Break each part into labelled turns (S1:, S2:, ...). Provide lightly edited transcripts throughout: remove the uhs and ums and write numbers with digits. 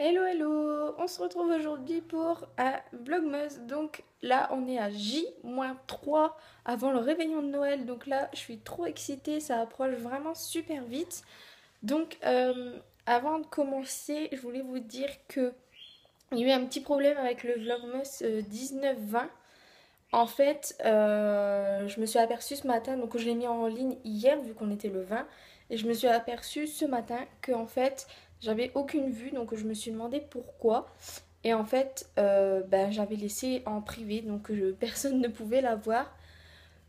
S1: Hello hello, on se retrouve aujourd'hui pour un vlogmas. Donc là on est à J-3 avant le réveillon de Noël. Donc là je suis trop excitée, ça approche vraiment super vite. Donc avant de commencer, je voulais vous dire que il y a eu un petit problème avec le vlogmas 19-20. En fait, je me suis aperçue ce matin, donc je l'ai mis en ligne hier vu qu'on était le 20, et je me suis aperçue ce matin que en fait j'avais aucune vue, donc je me suis demandé pourquoi. Et en fait, j'avais laissé en privé, donc personne ne pouvait la voir.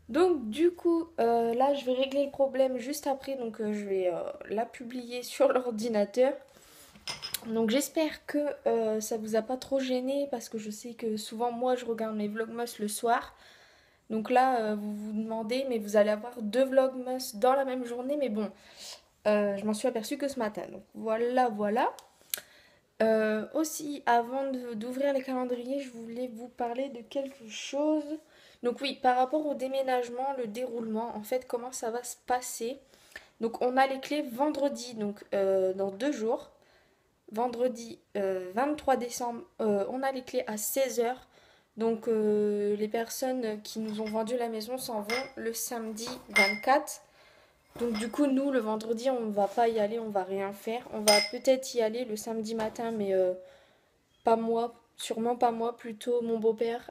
S1: Donc du coup, là je vais régler le problème juste après, donc je vais la publier sur l'ordinateur. Donc j'espère que ça vous a pas trop gêné parce que je sais que souvent moi je regarde mes vlogmas le soir. Donc là, vous vous demandez, mais vous allez avoir deux vlogmas dans la même journée. Mais bon, je m'en suis aperçue que ce matin. Donc voilà, voilà. Aussi, avant d'ouvrir les calendriers, je voulais vous parler de quelque chose. Donc oui, par rapport au déménagement, le déroulement, en fait, comment ça va se passer. Donc on a les clés vendredi, donc dans 2 jours. Vendredi 23 décembre, on a les clés à 16 h. Donc les personnes qui nous ont vendu la maison s'en vont le samedi 24. Donc du coup nous le vendredi on ne va pas y aller, on va rien faire. On va peut-être y aller le samedi matin mais pas moi, sûrement pas moi, plutôt mon beau-père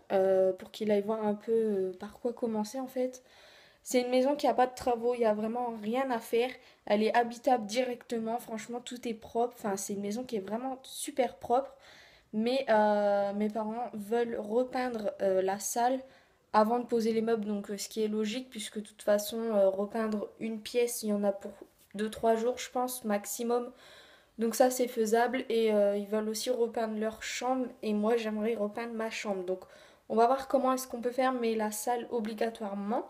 S1: pour qu'il aille voir un peu par quoi commencer en fait. C'est une maison qui n'a pas de travaux, il n'y a vraiment rien à faire. Elle est habitable directement, franchement tout est propre. Enfin, c'est une maison qui est vraiment super propre. Mais mes parents veulent repeindre la salle avant de poser les meubles, donc ce qui est logique puisque de toute façon repeindre une pièce, il y en a pour 2 3 jours je pense maximum. Donc ça c'est faisable et ils veulent aussi repeindre leur chambre et moi j'aimerais repeindre ma chambre. Donc on va voir comment est-ce qu'on peut faire mais la salle obligatoirement.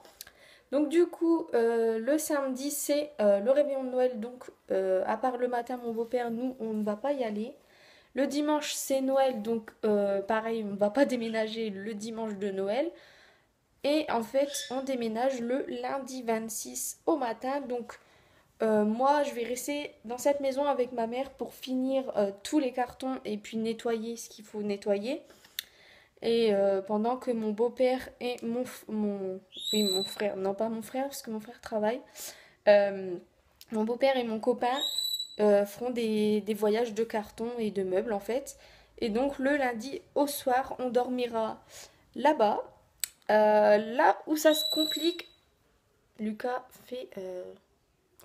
S1: Donc du coup, le samedi, c'est le réveillon de Noël. Donc à part le matin, mon beau-père, nous, on ne va pas y aller. Le dimanche, c'est Noël. Donc pareil, on ne va pas déménager le dimanche de Noël. Et en fait, on déménage le lundi 26 au matin. Donc moi, je vais rester dans cette maison avec ma mère pour finir tous les cartons et puis nettoyer ce qu'il faut nettoyer. Et pendant que mon beau-père et oui, mon frère, non pas mon frère, parce que mon frère travaille, euh, mon beau-père et mon copain feront des voyages de carton et de meubles en fait. Et donc le lundi au soir, on dormira là-bas. Là où ça se complique, Lucas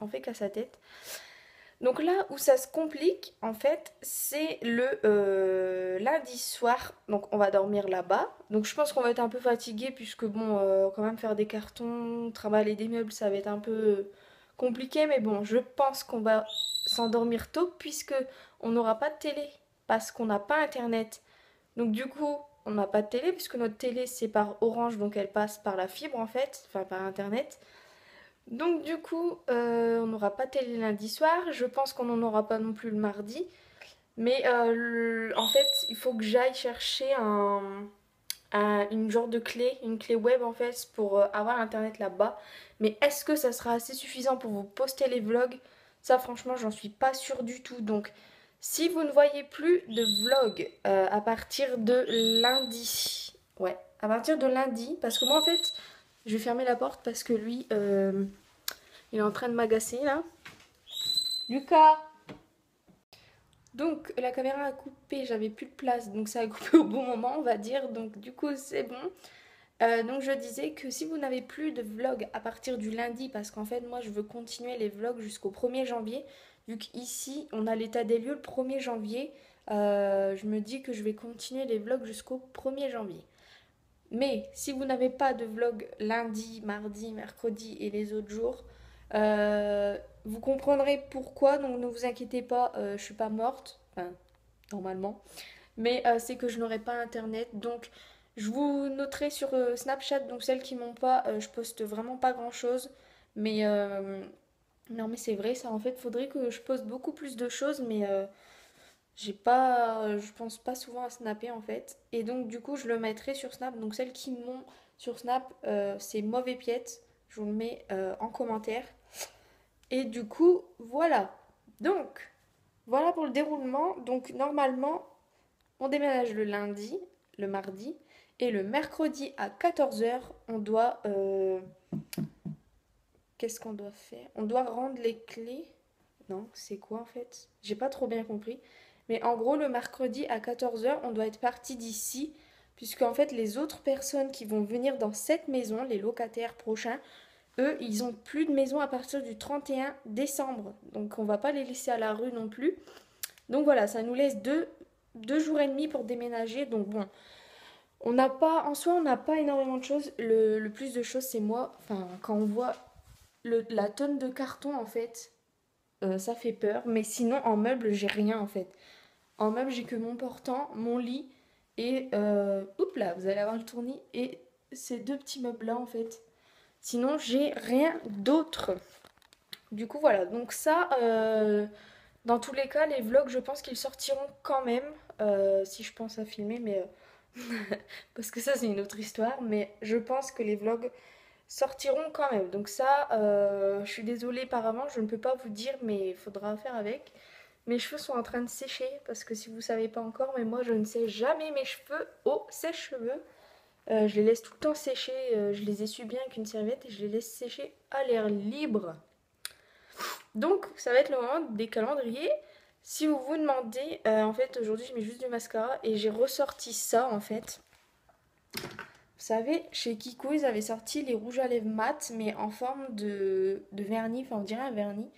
S1: en fait qu'à sa tête. Donc là où ça se complique, en fait, c'est le lundi soir. Donc on va dormir là-bas. Donc je pense qu'on va être un peu fatigué puisque bon, quand même faire des cartons, travailler des meubles, ça va être un peu compliqué. Mais bon, je pense qu'on va s'endormir tôt puisque on n'aura pas de télé parce qu'on n'a pas internet. Donc du coup, on n'a pas de télé puisque notre télé c'est par Orange, donc elle passe par la fibre en fait, enfin par internet. Donc du coup, on n'aura pas de télé lundi soir. Je pense qu'on n'en aura pas non plus le mardi. Mais en fait, il faut que j'aille chercher une genre de clé, une clé web en fait, pour avoir internet là-bas. Mais est-ce que ça sera assez suffisant pour vous poster les vlogs? Ça, franchement, j'en suis pas sûre du tout. Donc, si vous ne voyez plus de vlogs à partir de lundi, ouais, à partir de lundi, parce que moi en fait, je vais fermer la porte parce que lui, il est en train de m'agacer là. Lucas! Donc la caméra a coupé, j'avais plus de place, donc ça a coupé au bon moment on va dire, donc du coup c'est bon. Donc je disais que si vous n'avez plus de vlog à partir du lundi, parce qu'en fait moi je veux continuer les vlogs jusqu'au 1er janvier, vu qu'ici on a l'état des lieux le 1er janvier, je me dis que je vais continuer les vlogs jusqu'au 1er janvier. Mais si vous n'avez pas de vlog lundi, mardi, mercredi et les autres jours, vous comprendrez pourquoi. Donc ne vous inquiétez pas, je suis pas morte, enfin normalement. Mais c'est que je n'aurai pas internet. Donc je vous noterai sur Snapchat. Donc celles qui m'ont pas, je poste vraiment pas grand chose. Mais non mais c'est vrai ça. En fait, faudrait que je poste beaucoup plus de choses. Mais j'ai pas, je pense pas souvent à snapper en fait. Et donc du coup je le mettrai sur Snap. Donc celles qui m'ont sur Snap, c'est mauvais piète. Je vous le mets en commentaire. Et du coup voilà. Donc Voilà pour le déroulement. Donc normalement, on déménage le lundi, le mardi, et le mercredi à 14 heures, on doit... qu'est-ce qu'on doit faire? On doit rendre les clés. Non, c'est quoi en fait? J'ai pas trop bien compris. Mais en gros, le mercredi à 14 heures, on doit être parti d'ici, puisque en fait, les autres personnes qui vont venir dans cette maison, les locataires prochains, eux, ils ont plus de maison à partir du 31 décembre. Donc on va pas les laisser à la rue non plus. Donc voilà, ça nous laisse deux jours et demi pour déménager. Donc bon, on n'a pas, en soi, on n'a pas énormément de choses. Le plus de choses, c'est moi. Enfin, quand on voit la tonne de carton, en fait, ça fait peur. Mais sinon, en meubles, j'ai rien, en fait. En meubles, j'ai que mon portant, mon lit et... oups là, vous allez avoir le tournis. Et ces deux petits meubles-là, en fait. Sinon, j'ai rien d'autre. Du coup, voilà. Donc ça, dans tous les cas, les vlogs, je pense qu'ils sortiront quand même. Si je pense à filmer, mais... parce que ça, c'est une autre histoire. Mais je pense que les vlogs sortiront quand même. Donc ça, je suis désolée par avance, je ne peux pas vous dire, mais il faudra faire avec. Mes cheveux sont en train de sécher, parce que si vous ne savez pas encore, mais moi, je ne sèche jamais mes cheveux au sèche-cheveux. Je les laisse tout le temps sécher, je les essuie bien avec une serviette et je les laisse sécher à l'air libre. Donc, ça va être le moment des calendriers. Si vous vous demandez, en fait, aujourd'hui, je mets juste du mascara et j'ai ressorti ça, en fait. Vous savez, chez Kiko, ils avaient sorti les rouges à lèvres mat, mais en forme de vernis, enfin, on dirait un vernis.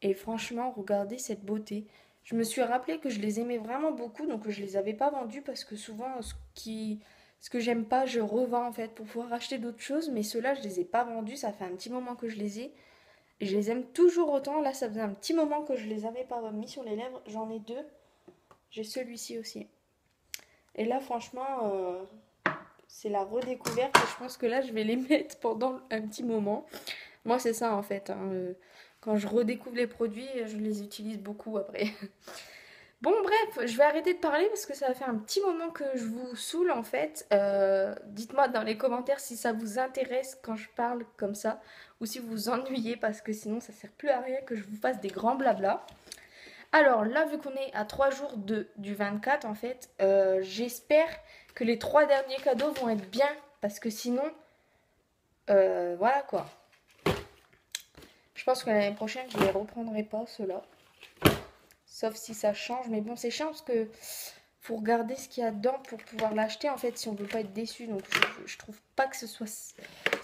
S1: Et franchement, regardez cette beauté. Je me suis rappelé que je les aimais vraiment beaucoup, donc je les avais pas vendus parce que souvent, ce que j'aime pas, je revends en fait pour pouvoir acheter d'autres choses. Mais ceux-là, je les ai pas vendus. Ça fait un petit moment que je les ai. Et je les aime toujours autant. Là, ça faisait un petit moment que je les avais pas mis sur les lèvres. J'en ai deux. J'ai celui-ci aussi. Et là, franchement, c'est la redécouverte. Et je pense que là, je vais les mettre pendant un petit moment. Moi, c'est ça en fait, hein. Quand je redécouvre les produits, je les utilise beaucoup après. Bon, bref, je vais arrêter de parler parce que ça va faire un petit moment que je vous saoule en fait. Dites-moi dans les commentaires si ça vous intéresse quand je parle comme ça ou si vous vous ennuyez parce que sinon ça sert plus à rien que je vous fasse des grands blabla. Alors là, vu qu'on est à 3 jours du 24 en fait, j'espère que les 3 derniers cadeaux vont être bien parce que sinon, voilà quoi. Je pense que l'année prochaine, je ne les reprendrai pas, ceux-là. Sauf si ça change. Mais bon, c'est chiant parce que faut regarder ce qu'il y a dedans pour pouvoir l'acheter, en fait, si on veut pas être déçu. Donc, je trouve pas que ce soit...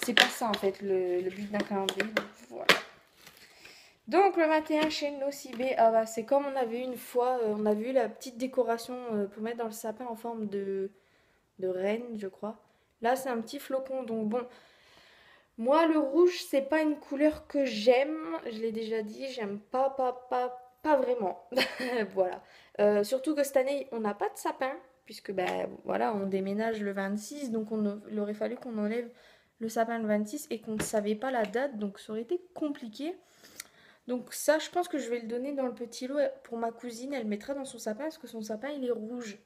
S1: C'est pas ça, en fait, le but d'un calendrier. Donc, voilà. Donc, le 21 chez Nocibé, ah bah, c'est comme on avait une fois, on a vu la petite décoration pour mettre dans le sapin en forme de reine, je crois. Là, c'est un petit flocon. Donc, bon, moi, le rouge, c'est pas une couleur que j'aime. Je l'ai déjà dit, j'aime pas vraiment. Voilà. Surtout que cette année, on n'a pas de sapin, puisque ben voilà, on déménage le 26, donc il aurait fallu qu'on enlève le sapin le 26 et qu'on ne savait pas la date, donc ça aurait été compliqué. Donc ça, je pense que je vais le donner dans le petit lot pour ma cousine. Elle mettra dans son sapin parce que son sapin, il est rouge.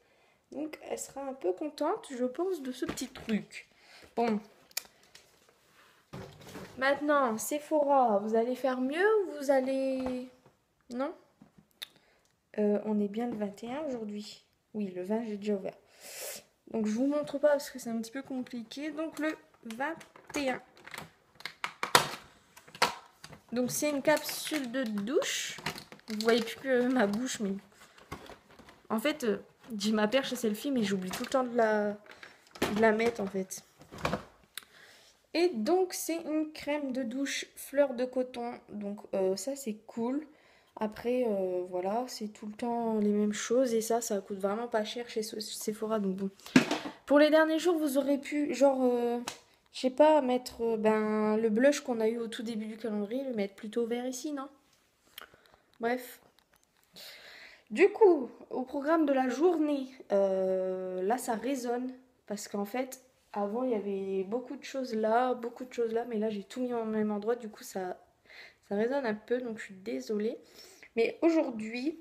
S1: Donc elle sera un peu contente, je pense, de ce petit truc. Bon, maintenant, Sephora, vous allez faire mieux ou vous allez... Non? On est bien le 21 aujourd'hui. Oui, le 20, j'ai déjà ouvert. Donc, je vous montre pas parce que c'est un petit peu compliqué. Donc, le 21. Donc, c'est une capsule de douche. Vous voyez plus que ma bouche, mais... En fait, j'ai ma perche à selfie, mais j'oublie tout le temps de la mettre, en fait. Et donc, c'est une crème de douche fleur de coton. Donc, ça, c'est cool. Après, voilà, c'est tout le temps les mêmes choses. Et ça coûte vraiment pas cher chez Sephora. Donc, bon. Pour les derniers jours, vous aurez pu, genre, je sais pas, mettre ben, le blush qu'on a eu au tout début du calendrier, le mettre plutôt vert ici, non? Bref. Du coup, au programme de la journée, là, ça résonne. Parce qu'en fait, avant, il y avait beaucoup de choses là, mais là, j'ai tout mis au même endroit. Du coup, ça résonne un peu, donc je suis désolée. Mais aujourd'hui,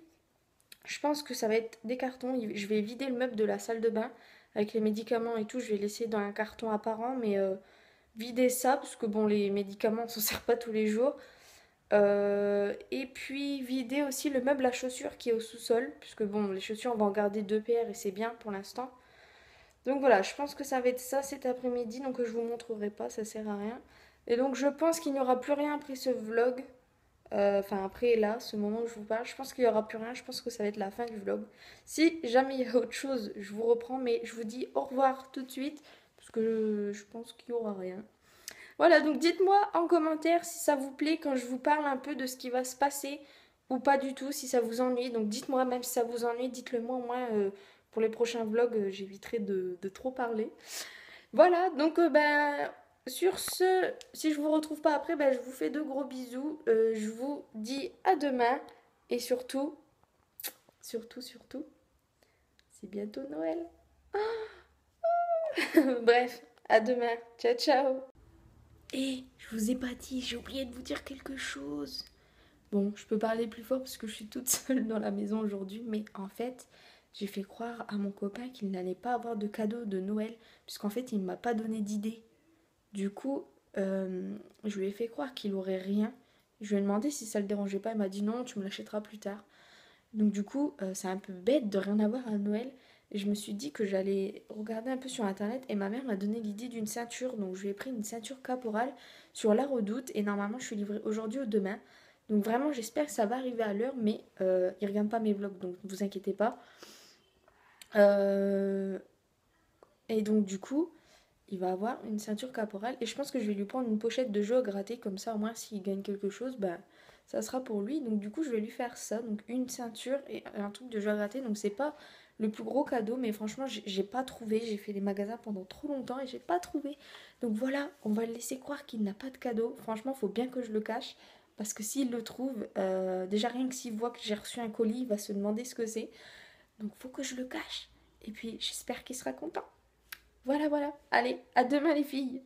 S1: je pense que ça va être des cartons. Je vais vider le meuble de la salle de bain avec les médicaments et tout. Je vais laisser dans un carton apparent, mais vider ça, parce que bon, les médicaments, on s'en sert pas tous les jours. Et puis vider aussi le meuble à chaussures qui est au sous-sol, puisque bon, les chaussures, on va en garder 2 paires et c'est bien pour l'instant. Donc voilà, je pense que ça va être ça cet après-midi, donc je vous montrerai pas, ça sert à rien. Et donc je pense qu'il n'y aura plus rien après ce vlog. Enfin après là, ce moment où je vous parle, je pense qu'il n'y aura plus rien, je pense que ça va être la fin du vlog. Si jamais il y a autre chose, je vous reprends, mais je vous dis au revoir tout de suite, parce que je pense qu'il n'y aura rien. Voilà, donc dites-moi en commentaire si ça vous plaît quand je vous parle un peu de ce qui va se passer ou pas du tout, si ça vous ennuie. Donc dites-moi même si ça vous ennuie, dites-le moi au moins pour les prochains vlogs, j'éviterai de trop parler. Voilà, donc ben, sur ce, si je vous retrouve pas après, ben, je vous fais de gros bisous. Je vous dis à demain et surtout, surtout, c'est bientôt Noël. Bref, à demain. Ciao, ciao. Et je vous ai pas dit, j'ai oublié de vous dire quelque chose. Bon, je peux parler plus fort parce que je suis toute seule dans la maison aujourd'hui, mais en fait, j'ai fait croire à mon copain qu'il n'allait pas avoir de cadeau de Noël, puisqu'en fait, il ne m'a pas donné d'idée. Du coup, je lui ai fait croire qu'il aurait rien. Je lui ai demandé si ça le dérangeait pas, il m'a dit non, tu me l'achèteras plus tard. Donc du coup, c'est un peu bête de rien avoir à Noël. Et je me suis dit que j'allais regarder un peu sur internet et ma mère m'a donné l'idée d'une ceinture. Donc je lui ai pris une ceinture caporale sur la Redoute et normalement je suis livrée aujourd'hui ou demain. Donc vraiment j'espère que ça va arriver à l'heure, mais il regarde pas mes vlogs donc ne vous inquiétez pas. Euh, Et donc du coup, il va avoir une ceinture caporale et je pense que je vais lui prendre une pochette de jeu à gratter comme ça au moins s'il gagne quelque chose, bah ça sera pour lui. Donc du coup, je vais lui faire ça, donc une ceinture et un truc de jeu à gratter. Donc c'est pas le plus gros cadeau, mais franchement, j'ai pas trouvé. J'ai fait les magasins pendant trop longtemps et j'ai pas trouvé. Donc voilà, on va le laisser croire qu'il n'a pas de cadeau. Franchement, faut bien que je le cache parce que s'il le trouve, déjà rien que s'il voit que j'ai reçu un colis, il va se demander ce que c'est. Donc faut que je le cache. Et puis j'espère qu'il sera content. Voilà, voilà. Allez, à demain les filles.